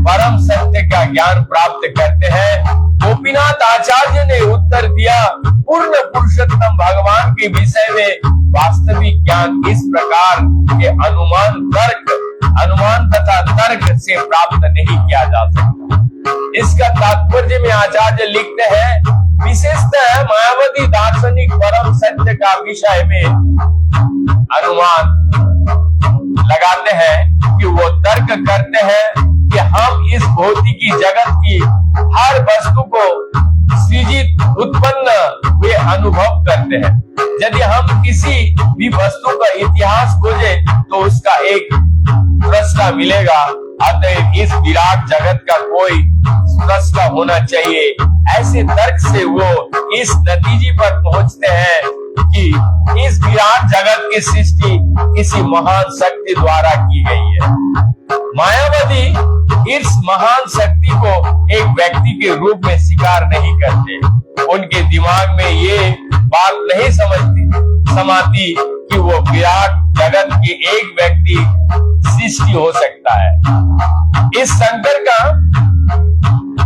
परम सत्य का ज्ञान प्राप्त करते हैं। गोपीनाथ आचार्य ने उत्तर दिया, पूर्ण पुरुषोत्तम भगवान के विषय में वास्तविक ज्ञान इस प्रकार के अनुमान तथा तर्क से प्राप्त नहीं किया जा सकता। इसका तात्पर्य में आचार्य लिखते हैं, विशेषतः मायावादी दार्शनिक परम सत्य का विषय में अनुमान लगाते हैं कि वो तर्क करते हैं कि हम इस भौतिकी जगत की हर वस्तु को सृजित उत्पन्न हुए अनुभव करते हैं। यदि हम किसी भी वस्तु का इतिहास खोजे तो उसका एक दृष्टा मिलेगा। अतः इस विराट जगत का कोई दृष्टा होना चाहिए। ऐसे तर्क से वो इस नतीजे पर पहुंचते हैं कि इस विराट जगत की सृष्टि किसी महान शक्ति द्वारा की गई है। मायावादी इस महान शक्ति को एक व्यक्ति के रूप में स्वीकार नहीं करते। उनके दिमाग में ये बात नहीं समाती कि वो विराट जगत के एक व्यक्ति सृष्टि हो सकता है।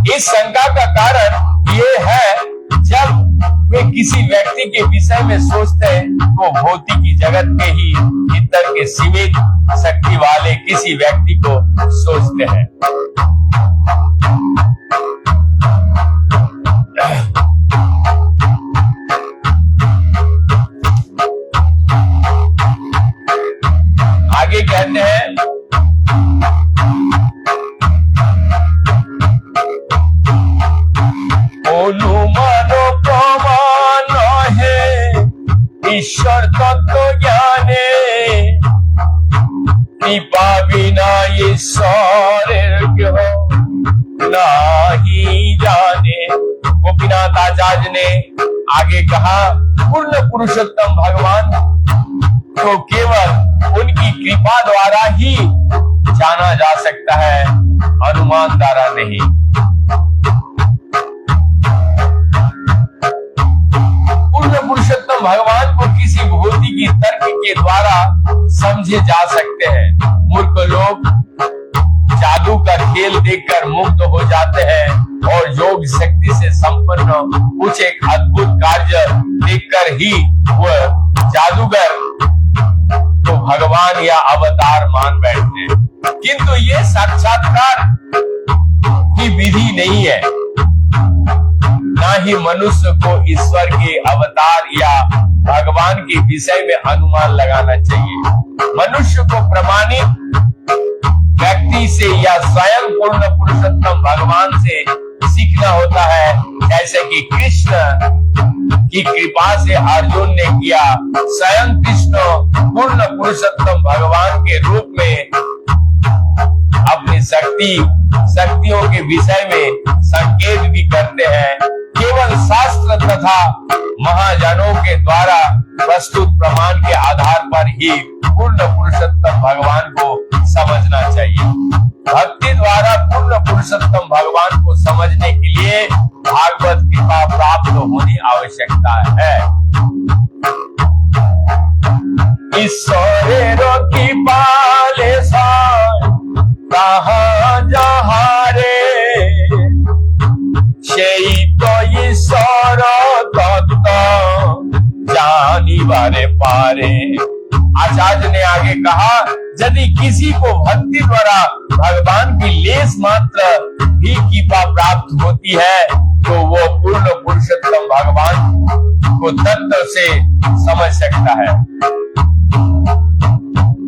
इस शंका का कारण ये है, जब वे किसी व्यक्ति के विषय में सोचते हैं तो भौतिकी जगत के ही भीतर के सीमित शक्ति वाले किसी व्यक्ति को सोचते हैं। आगे कहते हैं, अनुमानो प्रमाण है ईश्वर तत्व ज्ञाने, कृपा बिना ईश्वर क्यों नहीं जाने। गोपीनाथ आचार्य ने आगे कहा, पूर्ण पुरुषोत्तम भगवान तो केवल उनकी कृपा द्वारा ही जाना जा सकता है, अनुमान द्वारा नहीं। पूर्ण पुरुषोत्तम भगवान को किसी भौतिक तर्क के द्वारा समझे जा सकते हैं। मूर्ख लोग जादू का खेल देखकर मुक्त हो जाते हैं और योग शक्ति से संपन्न कुछ एक अद्भुत कार्य देखकर ही वह जादूगर तो भगवान या अवतार मान बैठते हैं। किंतु ये साक्षात्कार की विधि नहीं है, ना ही मनुष्य को ईश्वर के अवतार या भगवान के विषय में अनुमान लगाना चाहिए। मनुष्य को प्रमाणित व्यक्ति से या स्वयं पूर्ण पुरुषोत्तम भगवान से सीखना होता है, जैसे कि कृष्ण की कृपा से अर्जुन ने किया। स्वयं कृष्ण पूर्ण पुरुषोत्तम भगवान के रूप में अपनी शक्तियों के विषय में संकेत भी करते हैं। केवल शास्त्र तथा महाजनों के द्वारा प्रस्तुत प्रमाण के आधार पर ही पूर्ण पुरुषोत्तम भगवान को समझना चाहिए। भक्ति द्वारा पूर्ण पुरुषोत्तम भगवान को समझने के लिए भागवत कृपा प्राप्त होनी आवश्यकता है। ईश्वरेरो कृपा ले कहाँ जहाँ रे সেই তো ঈশ্বর তত্ত্ব জানিবারে পারে। आचार्य ने आगे कहा, यदि किसी को भक्ति द्वारा भगवान की लेस मात्र भी कृपा प्राप्त होती है तो वो पूर्ण पुरुषोत्तम भगवान को तत्व से समझ सकता है।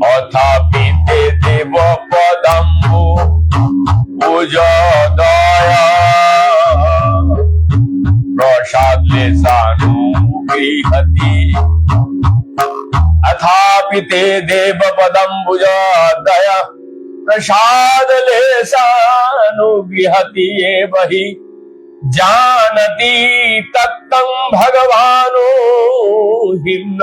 अथापि ते देव पदम्बु उजोदया प्रसाद लेसानुगृहति। अथापि ते देव पदम्बुजोदया प्रसाद लेसानुगृहति एवहि जानति तत्तं भगवानो हिम्न।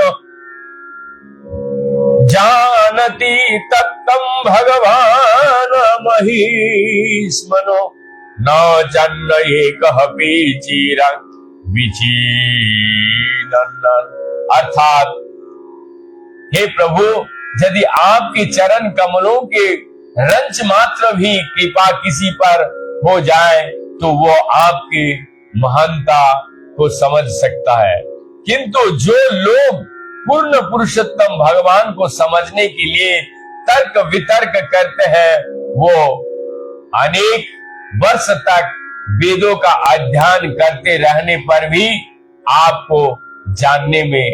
जानति तत्तं भगवान महिष्मनो न जन्न एकः चिरं विचीनन्। अर्थात हे प्रभु, यदि आपके चरण कमलों के रंच मात्र भी कृपा किसी पर हो जाए तो वो आपकी महानता को समझ सकता है। किंतु जो लोग पूर्ण पुरुषोत्तम भगवान को समझने के लिए तर्क वितर्क करते हैं, वो अनेक वर्ष तक वेदों का अध्ययन करते रहने पर भी आपको जानने में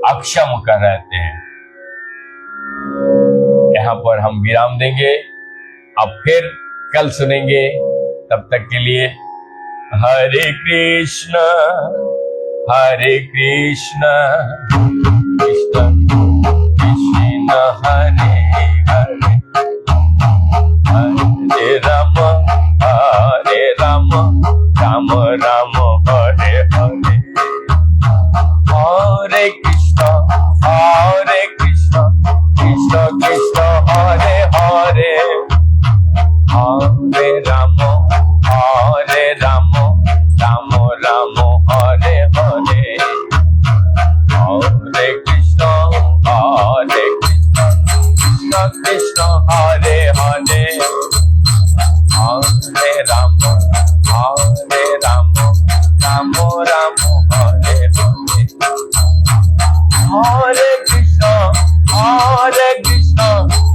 अक्षम कर रहते हैं। यहाँ पर हम विराम देंगे, अब फिर कल सुनेंगे। तब तक के लिए हरे कृष्ण कृष्ण कृष्ण हरे हरे, हरे राम राम राम हरे हरे। हरे कृष्ण कृष्ण कृष्ण हरे हरे, हरे राम राम राम हरे हरे। हरे कृष्ण कृष्ण कृष्ण हरे हरे, हरे राम राम राम हरे हरे। हरे कृष्ण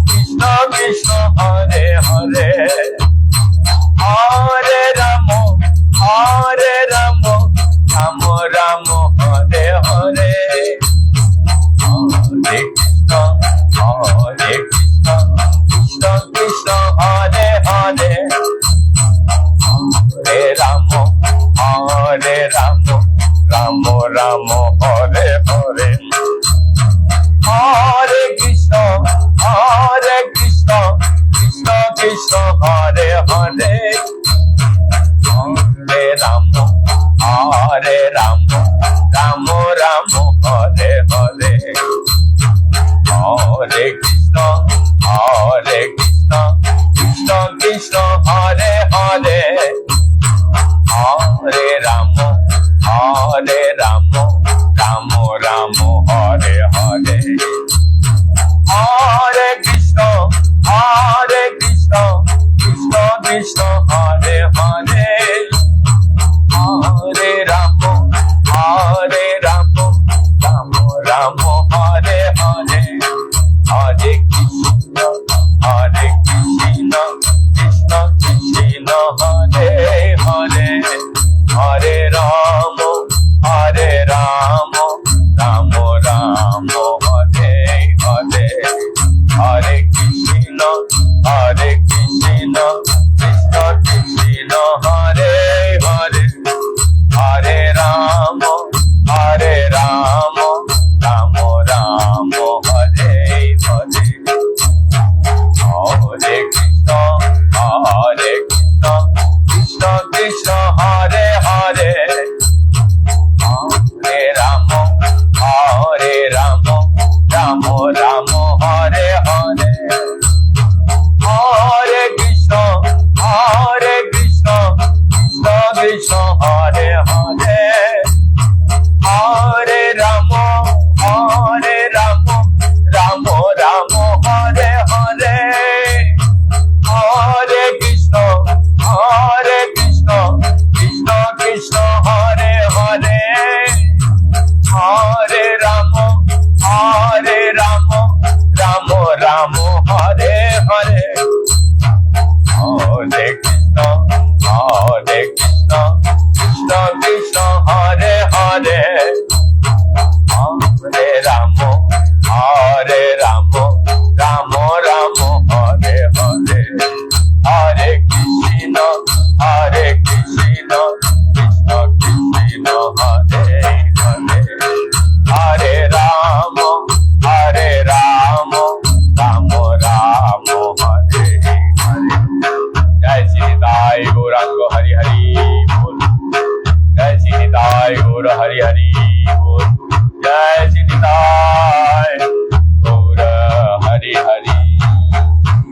कृष्ण कृष्ण हरे हरे, हरे राम राम राम हरे हरे। हरे कृष्ण कृष्ण कृष्ण हरे हरे, हरे राम राम राम हरे हरे। हरे Krishna Hare Rama, Rama Rama Hare Hare. Hare Krishna, Krishna Krishna Hare Hare. Hare Rama, Rama Rama Hare Hare. Hare Krishna, Krishna Krishna Hare Hare. Hare Rama, Rama Rama Hare Hare. Hare Krishna, Krishna Krishna Hare Hare. Hare Rama, Rama Rama Hare Hare. Hare Krishna, Krishna Krishna Hare Hare. Hare Rama, Rama Rama Hare Hare. Hare Krishna, Krishna Krishna Hare Hare. Hare Rama, Rama Rama Hare Hare. Hare Krishna, Krishna Krishna Hare Hare. Hare Rama, Rama Rama Hare Hare. Hare Krishna, Krishna Krishna Hare Hare. Hare Rama,